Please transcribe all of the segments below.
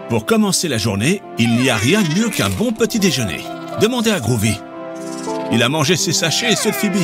Pour commencer la journée, il n'y a rien de mieux qu'un bon petit déjeuner. Demandez à Groovy. Il a mangé ses sachets et ceux de Phoebe.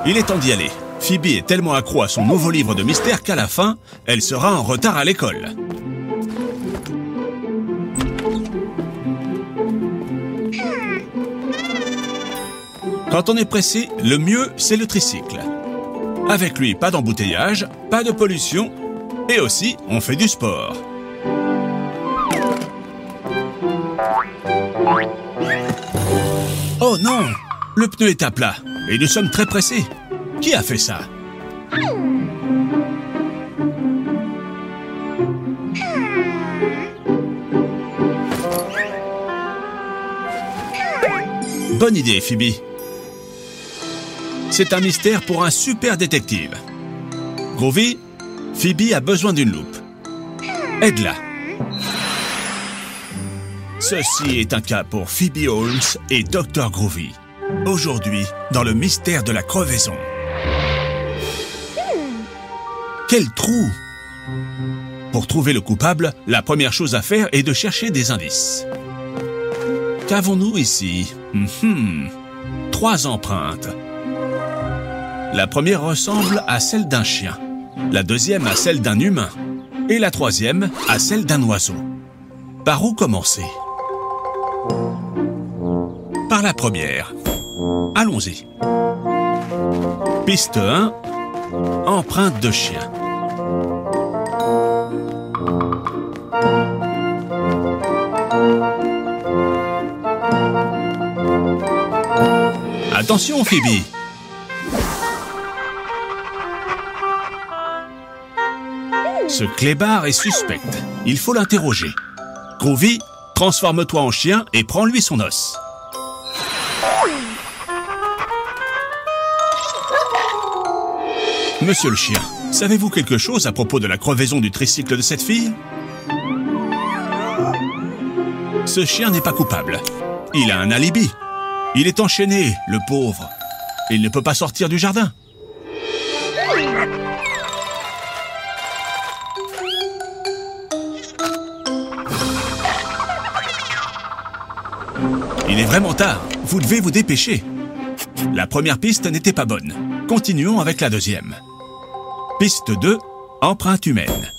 Il est temps d'y aller. Phoebe est tellement accro à son nouveau livre de mystère qu'à la fin, elle sera en retard à l'école. Quand on est pressé, le mieux, c'est le tricycle. Avec lui, pas d'embouteillage, pas de pollution, et aussi, on fait du sport. Oh non! Le pneu est à plat, et nous sommes très pressés. Qui a fait ça? Bonne idée, Phoebe. C'est un mystère pour un super détective. Groovy, Phoebe a besoin d'une loupe. Aide-la. Ceci est un cas pour Phoebe Holmes et Dr. Groovy. Aujourd'hui, dans le mystère de la crevaison. Quel trou! Pour trouver le coupable, la première chose à faire est de chercher des indices. Qu'avons-nous ici? 3 empreintes. La première ressemble à celle d'un chien, la deuxième à celle d'un humain, et la troisième à celle d'un oiseau. Par où commencer? Par la première. Allons-y. Piste 1, empreinte de chien. Attention, Phoebe. Ce clébard est suspect. Il faut l'interroger. Groovy, transforme-toi en chien et prends-lui son os. Monsieur le chien, savez-vous quelque chose à propos de la crevaison du tricycle de cette fille? Ce chien n'est pas coupable. Il a un alibi. Il est enchaîné, le pauvre. Il ne peut pas sortir du jardin. Il est vraiment tard. Vous devez vous dépêcher. La première piste n'était pas bonne. Continuons avec la deuxième. Piste 2, empreinte humaine.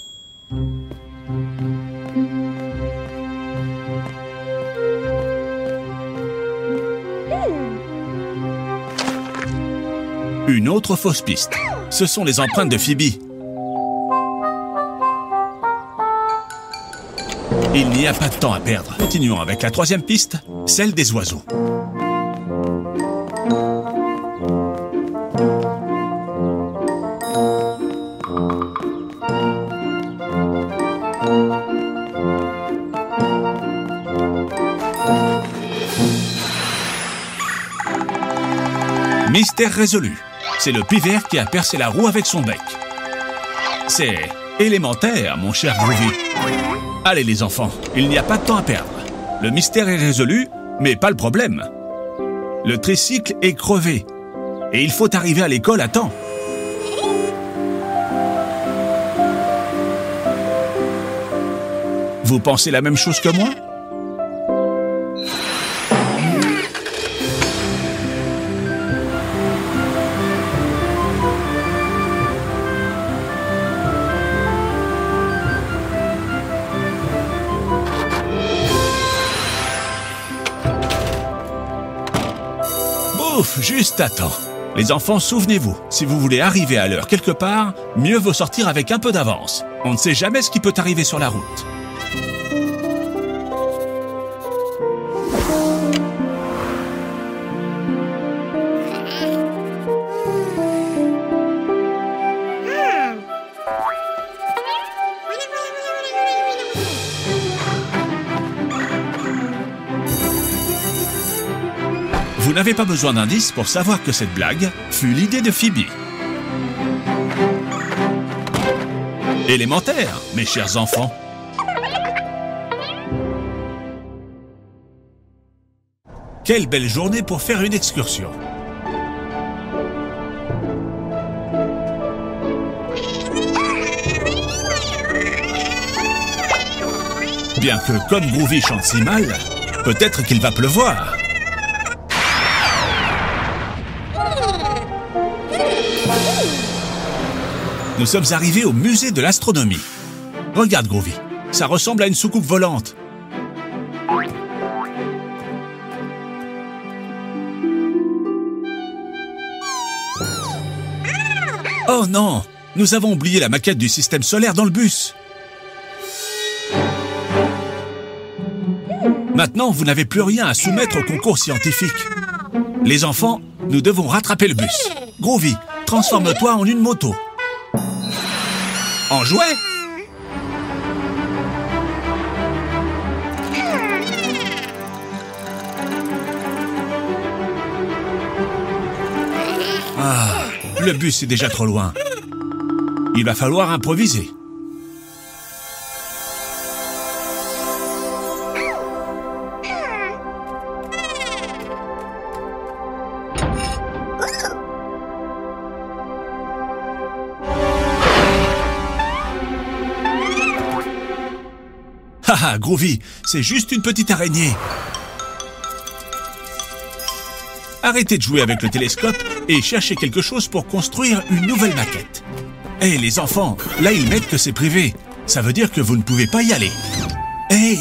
Une autre fausse piste. Ce sont les empreintes de Phoebe. Il n'y a pas de temps à perdre. Continuons avec la troisième piste, celle des oiseaux. Mystère résolu. C'est le pivert qui a percé la roue avec son bec. C'est élémentaire, mon cher Groovy. Allez les enfants, il n'y a pas de temps à perdre. Le mystère est résolu, mais pas le problème. Le tricycle est crevé. Et il faut arriver à l'école à temps. Vous pensez la même chose que moi ? Ouf, juste à temps. Les enfants, souvenez-vous, si vous voulez arriver à l'heure quelque part, mieux vaut sortir avec un peu d'avance. On ne sait jamais ce qui peut arriver sur la route. Vous n'avez pas besoin d'indices pour savoir que cette blague fut l'idée de Phoebe. Élémentaire, mes chers enfants. Quelle belle journée pour faire une excursion. Bien que comme Groovy chante si mal, peut-être qu'il va pleuvoir. Nous sommes arrivés au musée de l'astronomie. Regarde Groovy, ça ressemble à une soucoupe volante. Oh non! Nous avons oublié la maquette du système solaire dans le bus. Maintenant, vous n'avez plus rien à soumettre au concours scientifique. Les enfants, nous devons rattraper le bus. Groovy, transforme-toi en une moto. En jouet? Ah, le bus est déjà trop loin. Il va falloir improviser. Haha, Groovy, c'est juste une petite araignée. Arrêtez de jouer avec le télescope et cherchez quelque chose pour construire une nouvelle maquette. Hé, les enfants, là ils mettent que c'est privé. Ça veut dire que vous ne pouvez pas y aller. Hé,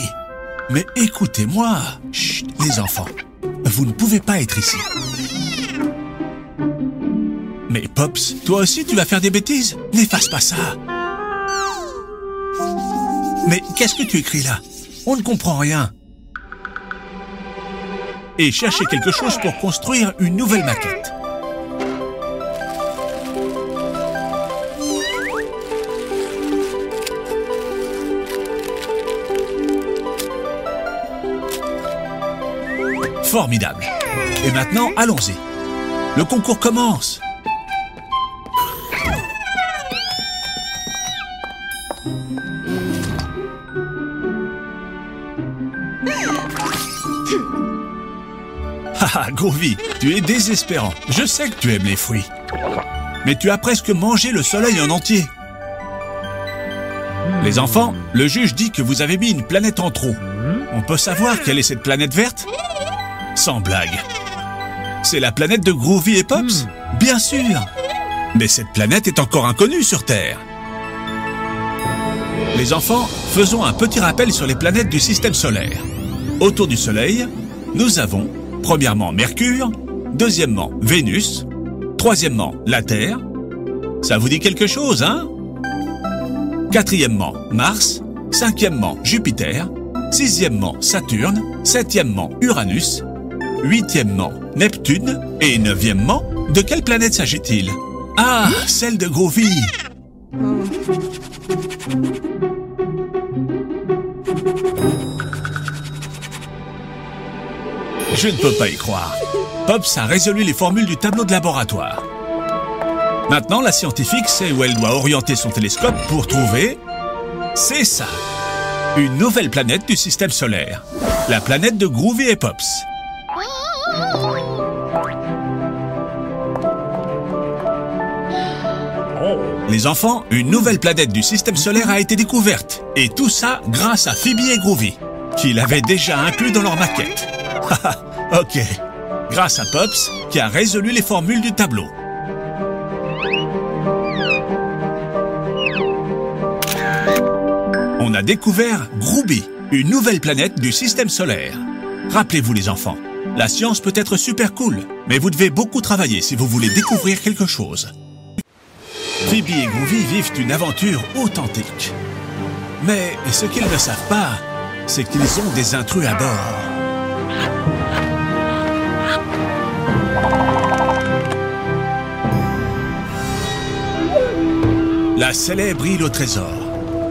mais écoutez-moi. Chut, les enfants, vous ne pouvez pas être ici. Mais Pops, toi aussi tu vas faire des bêtises? N'efface pas ça. Mais qu'est-ce que tu écris là? On ne comprend rien. Et cherchez quelque chose pour construire une nouvelle maquette. Formidable. Et maintenant, allons-y. Le concours commence. Haha, Groovy, tu es désespérant. Je sais que tu aimes les fruits. Mais tu as presque mangé le soleil en entier. Les enfants, le juge dit que vous avez mis une planète en trop. On peut savoir quelle est cette planète verte? Sans blague. C'est la planète de Groovy et Pops? Bien sûr. Mais cette planète est encore inconnue sur Terre. Les enfants, faisons un petit rappel sur les planètes du système solaire. Autour du Soleil, nous avons premièrement Mercure, deuxièmement Vénus, troisièmement la Terre. Ça vous dit quelque chose, hein? Quatrièmement Mars, cinquièmement Jupiter, sixièmement Saturne, septièmement Uranus, huitièmement Neptune et neuvièmement, de quelle planète s'agit-il? Ah, celle de Groovy. Je ne peux pas y croire. Pops a résolu les formules du tableau de laboratoire. Maintenant, la scientifique sait où elle doit orienter son télescope pour trouver... C'est ça! Une nouvelle planète du système solaire. La planète de Groovy et Pops. Les enfants, une nouvelle planète du système solaire a été découverte. Et tout ça grâce à Phoebe et Groovy, qui l'avaient déjà inclus dans leur maquette. Ok. Grâce à Pops, qui a résolu les formules du tableau. On a découvert Groovy, une nouvelle planète du système solaire. Rappelez-vous les enfants, la science peut être super cool, mais vous devez beaucoup travailler si vous voulez découvrir quelque chose. Phoebe et Groovy vivent une aventure authentique. Mais ce qu'ils ne savent pas, c'est qu'ils ont des intrus à bord. La célèbre île au trésor.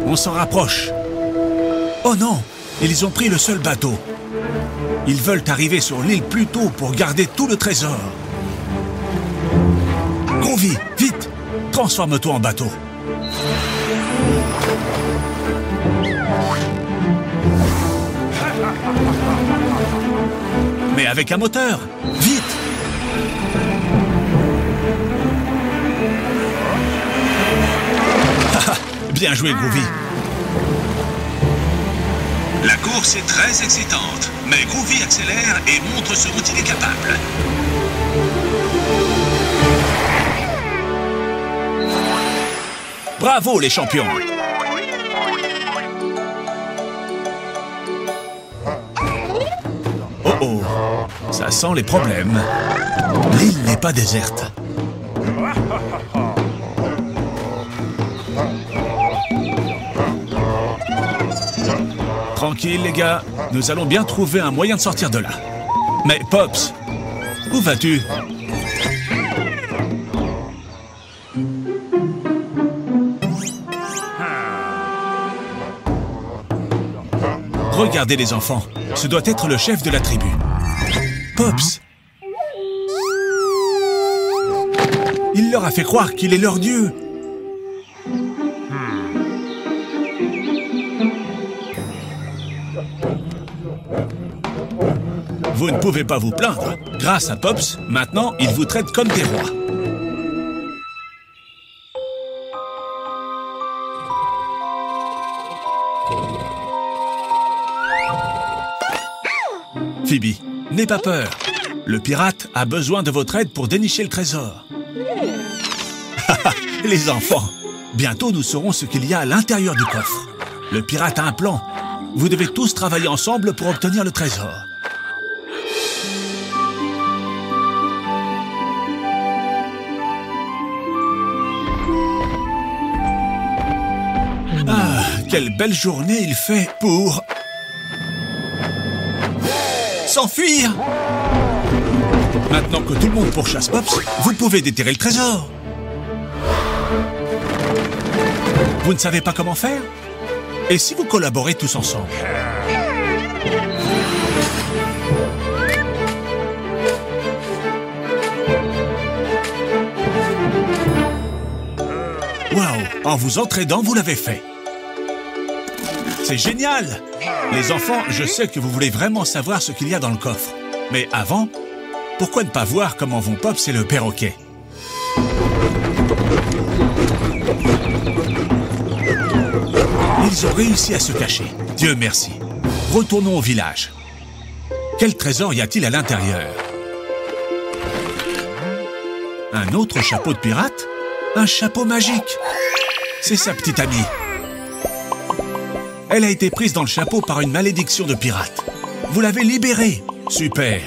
On s'en rapproche. Oh non, ils ont pris le seul bateau. Ils veulent arriver sur l'île plus tôt pour garder tout le trésor. Groovy, vite, transforme-toi en bateau. Mais avec un moteur, vite! Bien joué, Groovy. La course est très excitante, mais Groovy accélère et montre ce dont il est capable. Bravo les champions! Oh oh, ça sent les problèmes. L'île n'est pas déserte. Tranquille les gars, nous allons bien trouver un moyen de sortir de là. Mais Pops, où vas-tu? Regardez les enfants, ce doit être le chef de la tribu. Pops! Il leur a fait croire qu'il est leur dieu. Vous ne pouvez pas vous plaindre. Grâce à Pops, maintenant, il vous traite comme des rois. Phoebe, n'aie pas peur. Le pirate a besoin de votre aide pour dénicher le trésor. Les enfants, bientôt nous saurons ce qu'il y a à l'intérieur du coffre. Le pirate a un plan. Vous devez tous travailler ensemble pour obtenir le trésor. Ah, quelle belle journée il fait pour... s'enfuir! Maintenant que tout le monde pourchasse Pops, vous pouvez déterrer le trésor. Vous ne savez pas comment faire? Et si vous collaborez tous ensemble? Waouh! En vous entraidant, vous l'avez fait. C'est génial! Les enfants, je sais que vous voulez vraiment savoir ce qu'il y a dans le coffre. Mais avant, pourquoi ne pas voir comment vont Pops et le perroquet? Ils ont réussi à se cacher. Dieu merci. Retournons au village. Quel trésor y a-t-il à l'intérieur? Un autre chapeau de pirate? Un chapeau magique! C'est sa petite amie. Elle a été prise dans le chapeau par une malédiction de pirate. Vous l'avez libérée. Super.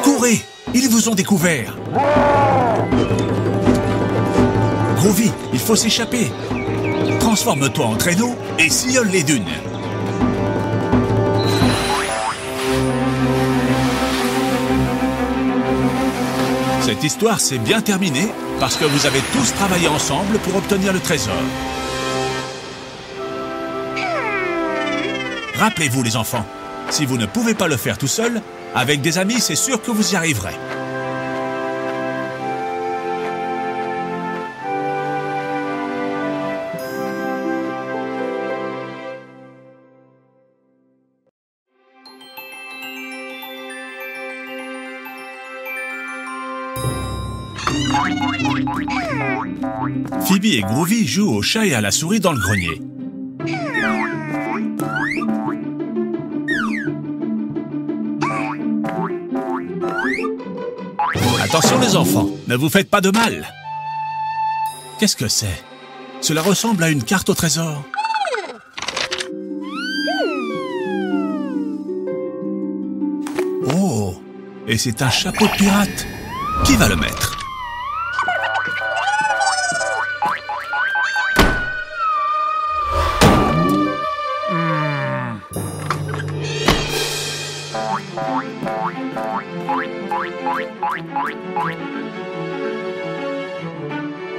Courez! Ils vous ont découvert. Groovy, il faut s'échapper. Transforme-toi en traîneau et sillonne les dunes. Cette histoire s'est bien terminée parce que vous avez tous travaillé ensemble pour obtenir le trésor. Rappelez-vous les enfants, si vous ne pouvez pas le faire tout seul, avec des amis, c'est sûr que vous y arriverez. Phoebe et Groovy jouent au chat et à la souris dans le grenier. Attention les enfants, ne vous faites pas de mal. Qu'est-ce que c'est? Cela ressemble à une carte au trésor. Oh, et c'est un chapeau de pirate. Qui va le mettre?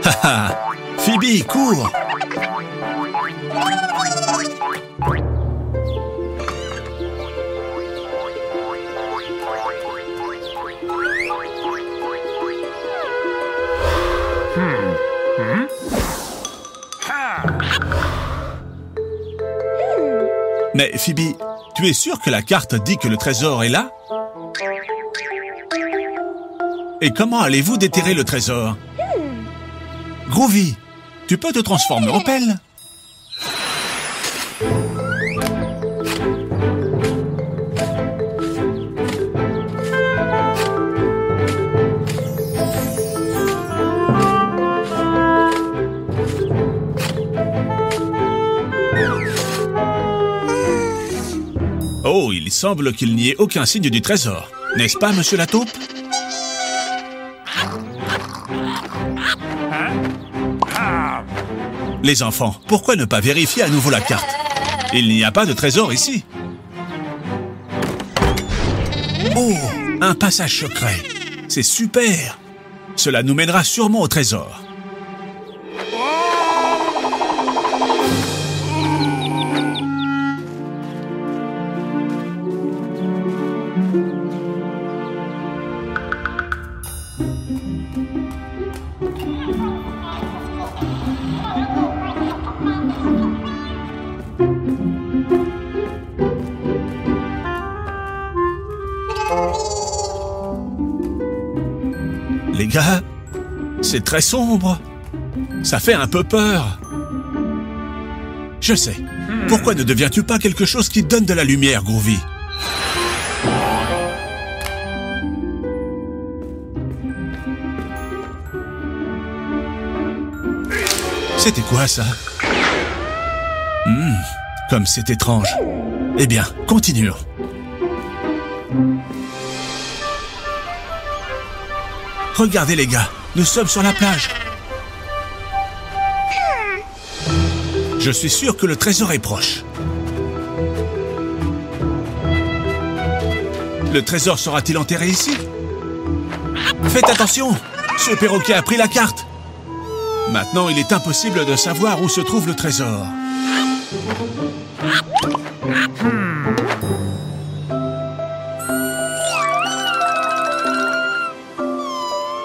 Haha, Phoebe, cours! Mais Phoebe, tu es sûre que la carte dit que le trésor est là? Et comment allez-vous déterrer le trésor? Groovy, tu peux te transformer en pelle? semble qu'il n'y ait aucun signe du trésor. N'est-ce pas, monsieur la taupe? Les enfants, pourquoi ne pas vérifier à nouveau la carte? Il n'y a pas de trésor ici. Oh, un passage secret. C'est super. Cela nous mènera sûrement au trésor. Les gars, c'est très sombre. Ça fait un peu peur. Je sais. Pourquoi ne deviens-tu pas quelque chose qui donne de la lumière, Groovy? C'était quoi, ça? Comme c'est étrange. Eh bien, continuons. Regardez les gars, nous sommes sur la plage. Je suis sûr que le trésor est proche. Le trésor sera-t-il enterré ici? Faites attention, ce perroquet a pris la carte. Maintenant, il est impossible de savoir où se trouve le trésor.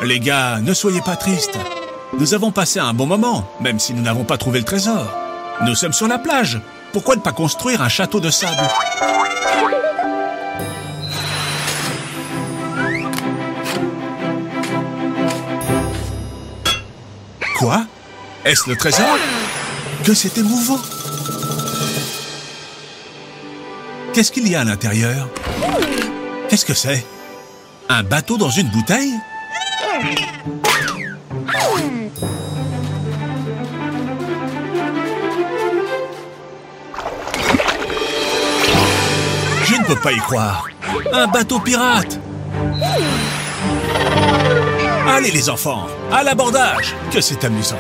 Les gars, ne soyez pas tristes. Nous avons passé un bon moment, même si nous n'avons pas trouvé le trésor. Nous sommes sur la plage. Pourquoi ne pas construire un château de sable? Quoi? Est-ce le trésor? Que c'est émouvant! Qu'est-ce qu'il y a à l'intérieur? Qu'est-ce que c'est? Un bateau dans une bouteille? Je ne peux pas y croire. Un bateau pirate! Allez les enfants, à l'abordage! Que c'est amusant!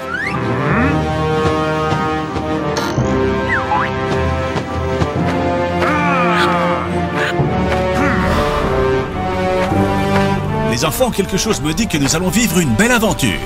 Les enfants, quelque chose me dit que nous allons vivre une belle aventure.